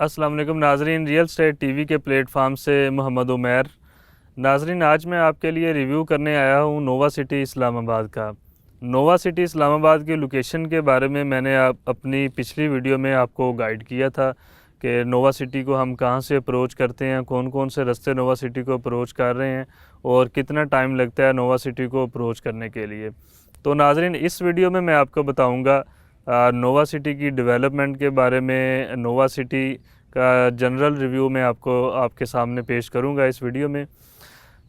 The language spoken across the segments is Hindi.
अस्सलाम वालेकुम नाजरीन, रियल स्टेट टीवी के प्लेटफार्म से मोहम्मद उमैर। नाजरीन, आज मैं आपके लिए रिव्यू करने आया हूँ नोवा सिटी इस्लामाबाद का। नोवा सिटी इस्लामाबाद की लोकेशन के बारे में मैंने अपनी पिछली वीडियो में आपको गाइड किया था कि नोवा सिटी को हम कहाँ से अप्रोच करते हैं, कौन कौन से रास्ते नोवा सिटी को अप्रोच कर रहे हैं और कितना टाइम लगता है नोवा सिटी को अप्रोच करने के लिए। तो नाजरीन, इस वीडियो में मैं आपको बताऊँगा नोवा सिटी की डेवलपमेंट के बारे में। नोवा सिटी का जनरल रिव्यू मैं आपके सामने पेश करूंगा इस वीडियो में।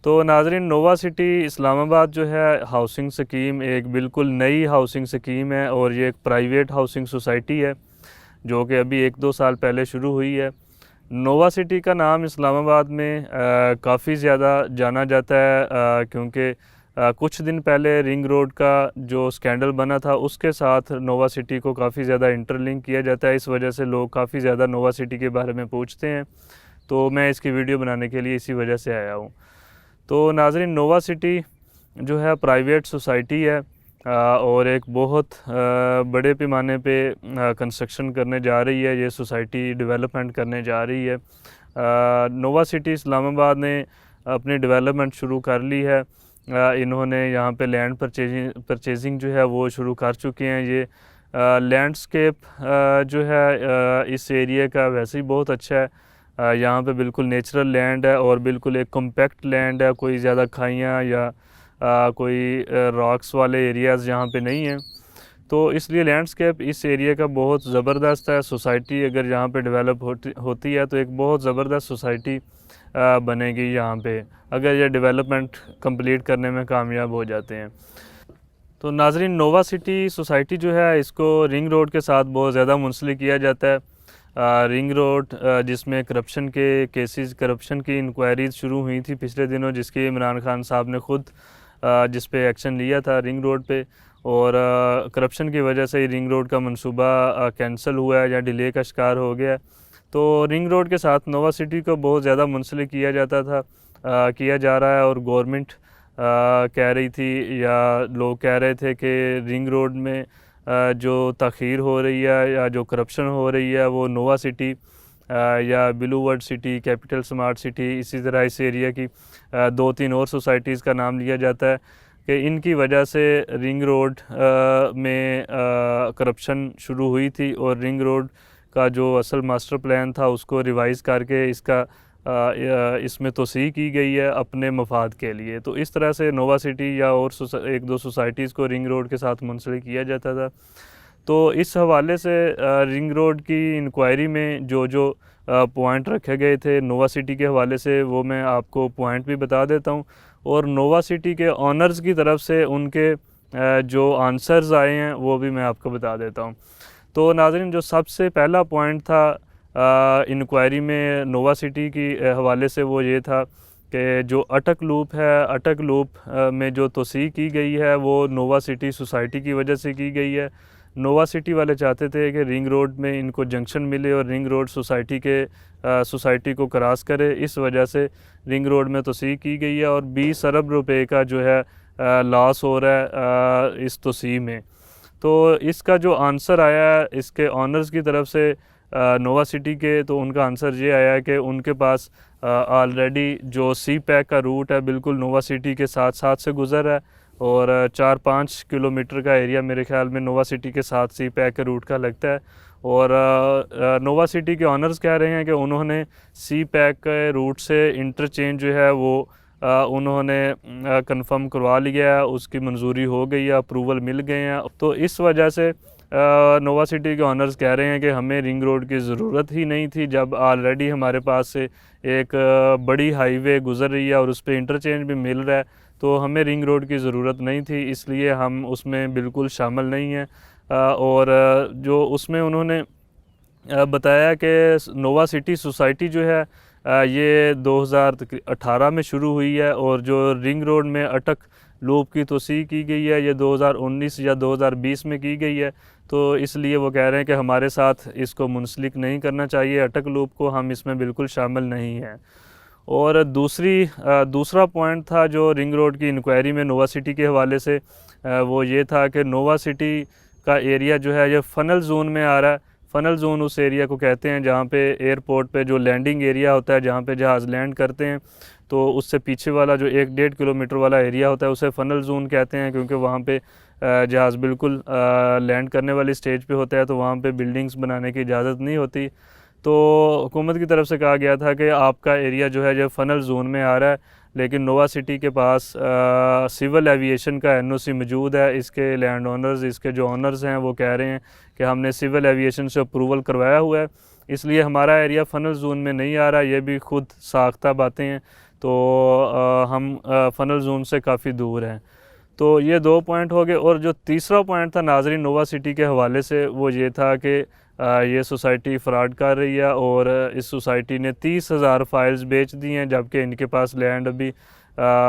तो नाजरीन, नोवा सिटी इस्लामाबाद जो है हाउसिंग स्कीम एक बिल्कुल नई हाउसिंग स्कीम है और ये एक प्राइवेट हाउसिंग सोसाइटी है जो कि अभी 1-2 साल पहले शुरू हुई है। नोवा सिटी का नाम इस्लामाबाद में काफ़ी ज़्यादा जाना जाता है क्योंकि कुछ दिन पहले रिंग रोड का जो स्कैंडल बना था उसके साथ नोवा सिटी को काफ़ी ज़्यादा इंटरलिंक किया जाता है। इस वजह से लोग काफ़ी ज़्यादा नोवा सिटी के बारे में पूछते हैं, तो मैं इसकी वीडियो बनाने के लिए इसी वजह से आया हूँ। तो नाजरीन, नोवा सिटी जो है प्राइवेट सोसाइटी है और एक बहुत बड़े पैमाने पे कंस्ट्रक्शन करने जा रही है। ये सोसाइटी डेवलपमेंट करने जा रही है। नोवा सिटी इस्लामाबाद ने अपनी डेवलपमेंट शुरू कर ली है। इन्होंने यहाँ पे लैंड परचेजिंग जो है वो शुरू कर चुके हैं। ये लैंडस्केप जो है इस एरिया का वैसे ही बहुत अच्छा है। यहाँ पे बिल्कुल नेचुरल लैंड है और बिल्कुल एक कॉम्पैक्ट लैंड है। कोई ज़्यादा खाइयाँ या कोई रॉक्स वाले एरियाज़ यहाँ पे नहीं हैं, तो इसलिए लैंडस्केप इस एरिया का बहुत ज़बरदस्त है। सोसाइटी अगर यहाँ पे डेवलप होती है तो एक बहुत ज़बरदस्त सोसाइटी बनेगी यहाँ पे, अगर ये डेवलपमेंट कंप्लीट करने में कामयाब हो जाते हैं। तो नाजरीन, नोवा सिटी सोसाइटी जो है इसको रिंग रोड के साथ बहुत ज़्यादा मुंसलिक किया जाता है। रिंग रोड जिसमें करप्शन की इंक्वायरीज शुरू हुई थी पिछले दिनों, जिसकी इमरान खान साहब ने ख़ुद जिस पे एक्शन लिया था रिंग रोड पे, और करप्शन की वजह से ही रिंग रोड का मंसूबा कैंसिल हुआ है या डिले का शिकार हो गया। तो रिंग रोड के साथ नोवा सिटी को बहुत ज़्यादा मुंसलिक किया जाता था, किया जा रहा है। और गवर्नमेंट कह रही थी या लोग कह रहे थे कि रिंग रोड में जो तख़ीर हो रही है या जो करप्शन हो रही है वो नोवा सिटी या blue world city, capital smart city, इसी तरह इस एरिया की 2-3 और सोसाइटीज़ का नाम लिया जाता है कि इनकी वजह से रिंग रोड में करप्शन शुरू हुई थी और रिंग रोड का जो असल मास्टर प्लान था उसको रिवाइज़ करके इसमें तोसी की गई है अपने मफाद के लिए। तो इस तरह से नोवा सिटी या और 1-2 सोसाइटीज़ को रिंग रोड के साथ मुंसलिक किया जाता था। तो इस हवाले से रिंग रोड की इंक्वायरी में जो जो पॉइंट रखे गए थे नोवा सिटी के हवाले से, वो मैं आपको पॉइंट भी बता देता हूँ। और नोवा सिटी के ऑनर्स की तरफ से उनके जो आंसर्स आए हैं वो भी मैं आपको बता देता हूँ। तो नाज़रीन, जो सबसे पहला पॉइंट था इंक्वायरी में नोवा सिटी की हवाले से वो ये था कि जो अटक लूप है, अटक लूप में जो तोसी की गई है वो नोवा सिटी सोसाइटी की वजह से की गई है। नोवा सिटी वाले चाहते थे कि रिंग रोड में इनको जंक्शन मिले और रिंग रोड सोसाइटी को क्रॉस करे, इस वजह से रिंग रोड में तोसी की गई है और 20 अरब रुपए का जो है लॉस हो रहा है इस तोसी में। तो इसका जो आंसर आया है इसके ऑनर्स की तरफ से नोवा सिटी के, तो उनका आंसर ये आया कि उनके पास ऑलरेडी जो सी पैक का रूट है बिल्कुल नोवा सिटी के साथ साथ से गुज़र है और 4-5 किलोमीटर का एरिया मेरे ख्याल में नोवा सिटी के साथ सी पैक के रूट का लगता है। और नोवा सिटी के ऑनर्स कह रहे हैं कि उन्होंने सी पैक के रूट से इंटरचेंज जो है वो उन्होंने कंफर्म करवा लिया है, उसकी मंजूरी हो गई है, अप्रूवल मिल गए हैं। तो इस वजह से नोवा सिटी के ऑनर्स कह रहे हैं कि हमें रिंग रोड की ज़रूरत ही नहीं थी, जब ऑलरेडी हमारे पास से एक बड़ी हाईवे गुज़र रही है और उस पर इंटरचेंज भी मिल रहा है, तो हमें रिंग रोड की ज़रूरत नहीं थी, इसलिए हम उसमें बिल्कुल शामिल नहीं हैं। और जो उसमें उन्होंने बताया कि नोवा सिटी सोसाइटी जो है ये 2018 में शुरू हुई है और जो रिंग रोड में अटक लूप की तोसी की गई है ये 2019 या 2020 में की गई है। तो इसलिए वो कह रहे हैं कि हमारे साथ इसको मुंसलिक नहीं करना चाहिए, अटक लूप को हम इसमें बिल्कुल शामिल नहीं हैं। और दूसरा पॉइंट था जो रिंग रोड की इंक्वायरी में नोवा सिटी के हवाले से वो ये था कि नोवा सिटी का एरिया जो है ये फ़नल जोन में आ रहा है। फ़नल जोन उस एरिया को कहते हैं जहाँ पे एयरपोर्ट पे जो लैंडिंग एरिया होता है, जहाँ पे जहाज़ लैंड करते हैं, तो उससे पीछे वाला जो 1-1.5 किलोमीटर वाला एरिया होता है उसे फ़नल जोन कहते हैं, क्योंकि वहाँ पे जहाज़ बिल्कुल लैंड करने वाली स्टेज पे होता है, तो वहाँ पे बिल्डिंग्स बनाने की इजाज़त नहीं होती। तो हुकूमत की तरफ से कहा गया था कि आपका एरिया जो है जो फ़नल जोन में आ रहा है, लेकिन नोवा सिटी के पास सिविल एविएशन का एनओसी मौजूद है। इसके लैंड ओनर्स, इसके जो ओनर्स हैं वो कह रहे हैं कि हमने सिविल एविएशन से अप्रूवल करवाया हुआ है, इसलिए हमारा एरिया फ़नल जोन में नहीं आ रहा। ये भी खुद साख्ता बातें हैं, तो हम फ़नल जोन से काफ़ी दूर हैं। तो ये 2 पॉइंट हो गए। और जो तीसरा पॉइंट था नाज़रीन नोवा सिटी के हवाले से, वो ये था कि ये सोसाइटी फ्रॉड कर रही है और इस सोसाइटी ने 30,000 फाइल्स बेच दी हैं, जबकि इनके पास लैंड अभी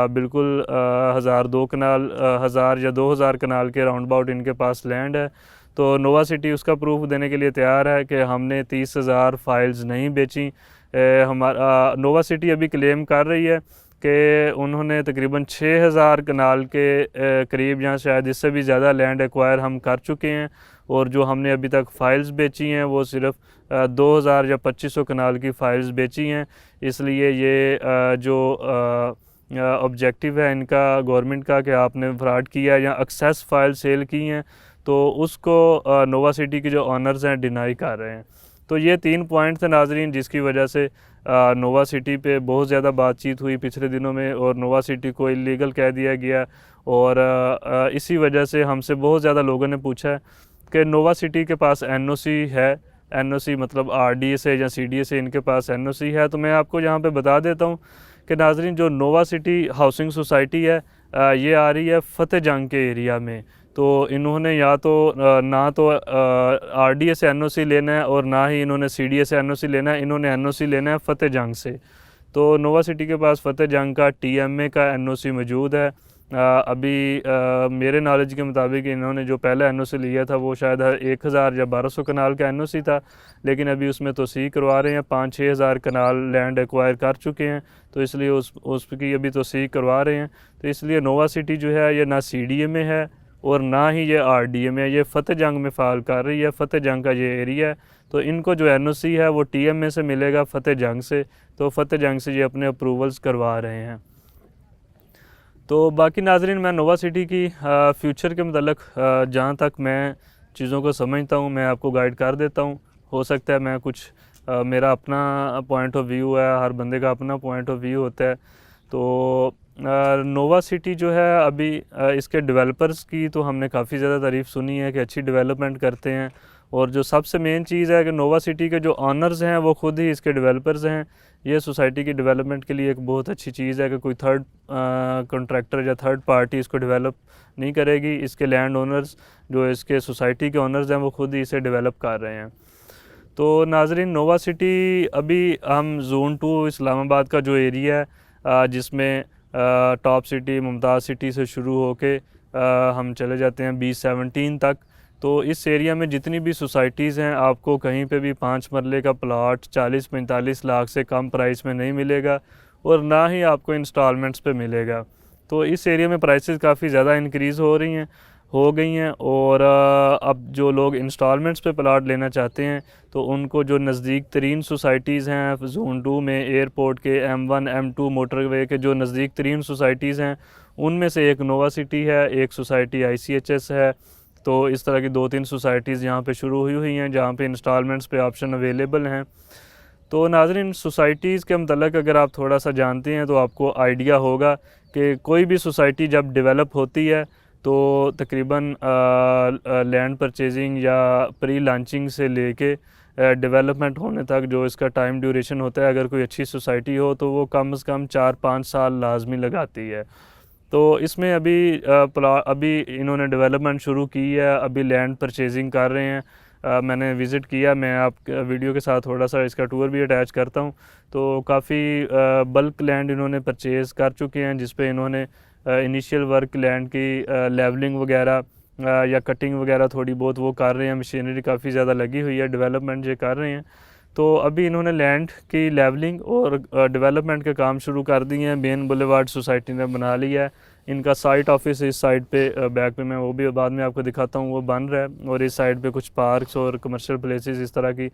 बिल्कुल 1002 कनाल 1000 या 2000 कनाल के राउंड अबाउट इनके पास लैंड है। तो नोवा सिटी उसका प्रूफ देने के लिए तैयार है कि हमने 30,000 फाइल्स नहीं बेची। हमारा नोवा सिटी अभी क्लेम कर रही है कि उन्होंने तकरीबन 6000 कनाल के करीब या शायद इससे भी ज़्यादा लैंड एक्वायर हम कर चुके हैं, और जो हमने अभी तक फ़ाइल्स बेची हैं वो सिर्फ 2000 या 2500 कनाल की फ़ाइल्स बेची हैं। इसलिए ये जो ऑब्जेक्टिव है इनका गवर्नमेंट का कि आपने फ्रॉड किया है या एक्सेस फ़ाइल सेल की हैं, तो उसको नोवा सिटी के जो ऑनर्स हैं डिनाई कर रहे हैं। तो ये 3 पॉइंट थे नाज़रीन, जिसकी वजह से नोवा सिटी पे बहुत ज़्यादा बातचीत हुई पिछले दिनों में, और नोवा सिटी को इलीगल कह दिया गया। और इसी वजह से हमसे बहुत ज़्यादा लोगों ने पूछा है कि नोवा सिटी के पास एनओसी है, एनओसी मतलब आरडीए से या सीडीए से इनके पास एनओसी है। तो मैं आपको यहाँ पे बता देता हूँ कि नाज़रीन जो नोवा सिटी हाउसिंग सोसाइटी है ये आ रही है फतेह जंग के एरिया में। तो इन्होंने या तो ना तो आरडीए से एनओसी लेना है और ना ही इन्होंने सीडीए से एनओसी लेना है, इन्होंने एनओसी लेना है फतेह जंग से। तो नोवा सिटी के पास फतेह जंग का टीएमए का एनओसी मौजूद है। अभी मेरे नॉलेज के मुताबिक इन्होंने जो पहला एनओसी लिया था वो शायद 1000 या 1200 कनाल का एनओसी था, लेकिन अभी उसमें तोसीक करवा रहे हैं। 5-6 हज़ार कनाल लैंड एक्वायर कर चुके हैं, तो इसलिए उसकी अभी तोसीक करवा रहे हैं। तो इसलिए नोवा सिटी जो है ये ना सीडीए में है और ना ही ये आरडीए में है, ये फतेह जंग में फ़ाल कर रही है। फतेह जंग का ये एरिया है, तो इनको जो एनओसी है वो टीएमए से मिलेगा फतेह जंग से। तो फतेह जंग से ये अपने अप्रूवल्स करवा रहे हैं। तो बाकी नाज़रीन मैं नोवा सिटी की फ्यूचर के मतलब जहाँ तक मैं चीज़ों को समझता हूँ मैं आपको गाइड कर देता हूँ। हो सकता है मैं कुछ मेरा अपना पॉइंट ऑफ व्यू है, हर बंदे का अपना पॉइंट ऑफ व्यू होता है। तो नोवा सिटी जो है अभी इसके डेवलपर्स की तो हमने काफ़ी ज़्यादा तारीफ़ सुनी है कि अच्छी डेवलपमेंट करते हैं, और जो सबसे मेन चीज़ है कि नोवा सिटी के जो ऑनर्स हैं वो खुद ही इसके डेवलपर्स हैं। ये सोसाइटी की डेवलपमेंट के लिए एक बहुत अच्छी चीज़ है कि कोई थर्ड कॉन्ट्रैक्टर या थर्ड पार्टी इसको डेवलप नहीं करेगी। इसके लैंड ओनर्स जो इसके सोसाइटी के ओनर्स हैं वो खुद ही इसे डेवलप कर रहे हैं। तो नाज़रीन नोवा सिटी अभी हम जोन 2 इस्लामाबाद का जो एरिया है जिसमें टॉप सिटी मुमताज़ सिटी से शुरू होके हम चले जाते हैं B17 तक। तो इस एरिया में जितनी भी सोसाइटीज़ हैं आपको कहीं पे भी 5 मरले का प्लाट 40-45 लाख से कम प्राइस में नहीं मिलेगा, और ना ही आपको इंस्टॉलमेंट्स पे मिलेगा। तो इस एरिया में प्राइसेस काफ़ी ज़्यादा इंक्रीज़ हो गई हैं। और अब जो लोग इंस्टॉलमेंट्स पे प्लाट लेना चाहते हैं तो उनको जो नज़दीक तरीन सोसाइटीज़ हैं जोन 2 में एयरपोर्ट के M1 M2 मोटरवे के जो नज़दीक तरीन सोसाइटीज़ हैं उनमें से एक नोवा सिटी है, एक सोसाइटी ICHS है। तो इस तरह की 2-3 सोसाइटीज़ यहाँ पे शुरू हुई हैं जहाँ पे इंस्टॉलमेंट्स पे ऑप्शन अवेलेबल हैं। तो नाज़रीन सोसाइटीज़ के मतलब अगर आप थोड़ा सा जानते हैं तो आपको आइडिया होगा कि कोई भी सोसाइटी जब डेवलप होती है तो तकरीबन लैंड परचेजिंग या प्री लॉन्चिंग से लेके डेवलपमेंट होने तक जो इसका टाइम ड्यूरेशन होता है, अगर कोई अच्छी सोसाइटी हो तो वो कम से कम 4-5 साल लाजमी लगाती है। तो इसमें अभी इन्होंने डेवलपमेंट शुरू की है, अभी लैंड परचेजिंग कर रहे हैं। मैंने विज़िट किया, मैं आप वीडियो के साथ थोड़ा सा इसका टूर भी अटैच करता हूँ। तो काफ़ी बल्क लैंड इन्होंने परचेज़ कर चुके हैं, जिस पे इन्होंने इनिशियल वर्क लैंड की लेवलिंग वगैरह या कटिंग वगैरह थोड़ी बहुत वो कर रहे हैं। मशीनरी काफ़ी ज़्यादा लगी हुई है, डेवलपमेंट ये कर रहे हैं। तो अभी इन्होंने लैंड की लेवलिंग और डेवलपमेंट के काम शुरू कर दिए हैं। मेन बुलेवार्ड सोसाइटी ने बना लिया है, इनका साइट ऑफिस इस साइड पे बैक पे, मैं वो भी बाद में आपको दिखाता हूँ, वो बन रहा है। और इस साइड पे कुछ पार्क्स और कमर्शियल प्लेसेस इस तरह की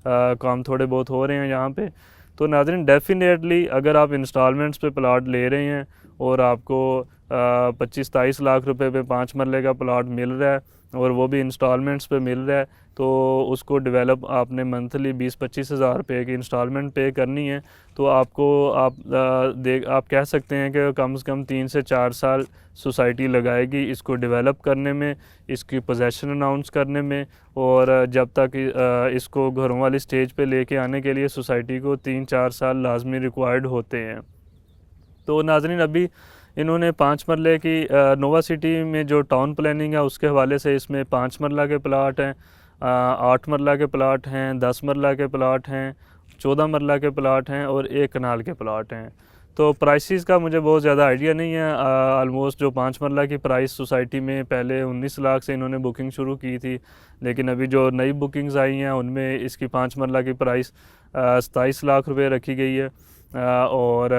काम थोड़े बहुत हो रहे हैं यहाँ पे। तो नाज़रीन डेफिनेटली अगर आप इंस्टॉलमेंट्स पे प्लाट ले रहे हैं और आपको 25-23 लाख रुपए पे 5 मरले का प्लाट मिल रहा है और वो भी इंस्टॉलमेंट्स पे मिल रहा है, तो उसको डेवलप आपने मंथली 20-25 हज़ार रुपये की इंस्टॉलमेंट पे करनी है। तो आपको आप कह सकते हैं कि कम से कम 3 से 4 साल सोसाइटी लगाएगी इसको डेवलप करने में, इसकी पोजेसन अनाउंस करने में, और जब तक इसको घरों वाली स्टेज पे लेके आने के लिए सोसाइटी को 3-4 साल लाजमी रिक्वायर्ड होते हैं। तो नाज़रीन अभी इन्होंने 5 मरले की नोवा सिटी में जो टाउन प्लानिंग है उसके हवाले से इसमें 5 मरला के प्लाट हैं, 8 मरला के प्लाट हैं, 10 मरला के प्लाट हैं, 14 मरला के प्लाट हैं और 1 कनाल के प्लाट हैं। तो प्राइसेस का मुझे बहुत ज़्यादा आइडिया नहीं है। ऑलमोस्ट जो 5 मरला की प्राइस सोसाइटी में पहले 19 लाख से इन्होंने बुकिंग शुरू की थी, लेकिन अभी जो नई बुकिंग्स आई हैं उनमें इसकी 5 मरला की प्राइस 27 लाख रुपए रखी गई है, और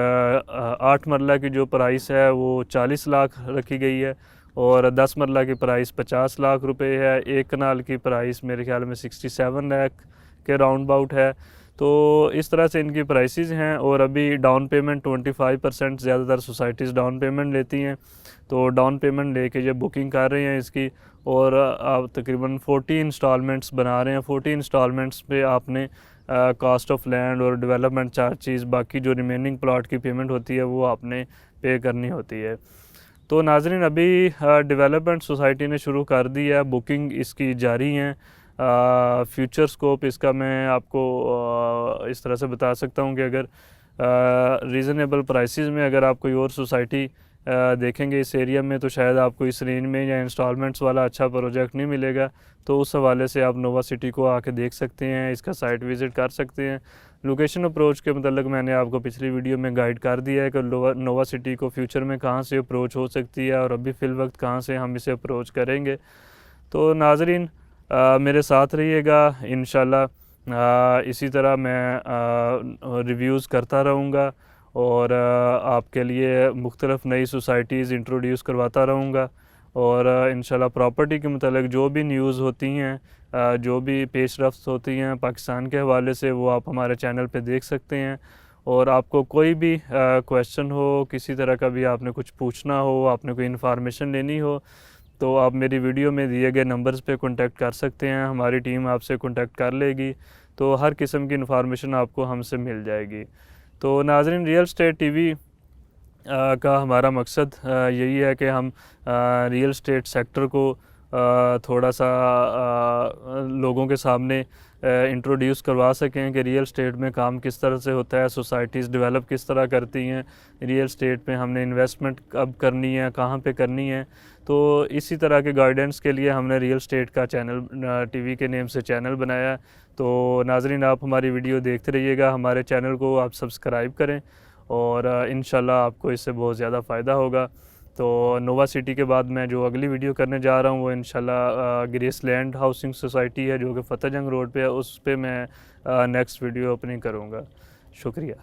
8 मरला की जो प्राइस है वो 40 लाख रखी गई है, और 10 मरला की प्राइस 50 लाख रुपए है। 1 कनाल की प्राइस मेरे ख्याल में 67 लाख के राउंड अबाउट है। तो इस तरह से इनकी प्राइसेस हैं। और अभी डाउन पेमेंट 25% ज़्यादातर सोसाइटीज़ डाउन पेमेंट लेती हैं, तो डाउन पेमेंट लेके ये बुकिंग कर रहे हैं इसकी, और आप तकरीबन 40 इंस्टॉलमेंट्स बना रहे हैं। 40 इंस्टॉलमेंट्स पे आपने कॉस्ट ऑफ लैंड और डेवलपमेंट चार्जेस, बाकी जो रिमेनिंग प्लॉट की पेमेंट होती है वो आपने पे करनी होती है। तो नाज़रीन अभी डेवलपमेंट सोसाइटी ने शुरू कर दी है, बुकिंग इसकी जारी हैं। फ्यूचर स्कोप इसका मैं आपको इस तरह से बता सकता हूँ कि अगर रीज़नेबल प्राइसेस में अगर आप कोई और सोसाइटी देखेंगे इस एरिया में, तो शायद आपको इस रेंज में या इंस्टॉलमेंट्स वाला अच्छा प्रोजेक्ट नहीं मिलेगा। तो उस हवाले से आप नोवा सिटी को आके देख सकते हैं, इसका साइट विज़िट कर सकते हैं। लोकेशन अप्रोच के मतलब मैंने आपको पिछली वीडियो में गाइड कर दिया है कि नोवा सिटी को फ्यूचर में कहाँ से अप्रोच हो सकती है और अभी फ़िल वक्त कहाँ से हम इसे अप्रोच करेंगे। तो नाज़रीन मेरे साथ रहिएगा, इंशाल्लाह इसी तरह मैं रिव्यूज़ करता रहूँगा और आपके लिए मुख्तलिफ़ नई सोसाइटीज़ इंट्रोड्यूस करवाता रहूँगा। और इंशाल्लाह प्रॉपर्टी के मतलब जो भी न्यूज़ होती हैं, जो भी पेशरफ्त होती हैं पाकिस्तान के हवाले से, वो आप हमारे चैनल पे देख सकते हैं। और आपको कोई भी क्वेश्चन हो, किसी तरह का भी आपने कुछ पूछना हो, आपने कोई इन्फॉर्मेशन लेनी हो, तो आप मेरी वीडियो में दिए गए नंबर्स पे कांटेक्ट कर सकते हैं, हमारी टीम आपसे कांटेक्ट कर लेगी। तो हर किस्म की इन्फॉर्मेशन आपको हमसे मिल जाएगी। तो नाज़रीन रियल स्टेट टीवी का हमारा मकसद यही है कि हम रियल स्टेट सेक्टर को थोड़ा सा लोगों के सामने इंट्रोड्यूस करवा सकें कि रियल स्टेट में काम किस तरह से होता है, सोसाइटीज़ डेवलप किस तरह करती हैं, रियल स्टेट में हमने इन्वेस्टमेंट कब करनी है, कहाँ पे करनी है। तो इसी तरह के गाइडेंस के लिए हमने रियल स्टेट का चैनल टीवी के नेम से चैनल बनाया है। तो नाज़रीन आप हमारी वीडियो देखते रहिएगा, हमारे चैनल को आप सब्सक्राइब करें और इंशाल्लाह आपको इससे बहुत ज़्यादा फ़ायदा होगा। तो नोवा सिटी के बाद मैं जो अगली वीडियो करने जा रहा हूँ वो इंशाल्लाह ग्रेस लैंड हाउसिंग सोसाइटी है जो कि फ़तेह जंग रोड पे है, उस पे मैं नेक्स्ट वीडियो अपनी करूँगा। शुक्रिया।